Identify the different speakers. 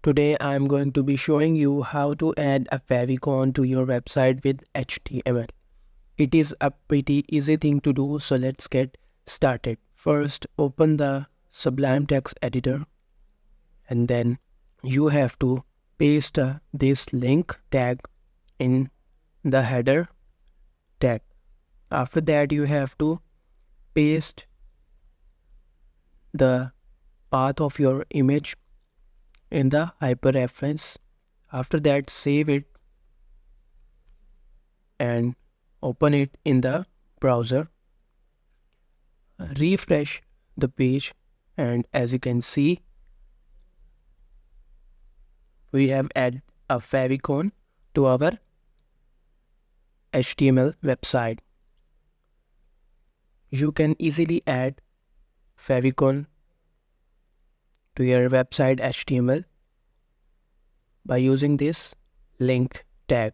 Speaker 1: Today I'm going to be showing you how to add a favicon to your website with HTML. It is a pretty easy thing to do, so let's get started. First, open the Sublime Text Editor and then you have to paste this link tag in the header tag. After that, you have to paste the path of your image in the hyperreference. After that, save it and open it in the browser. Refresh the page, and as you can see, we have added a favicon to our HTML website. You can easily add favicon to your website HTML by using this link tag.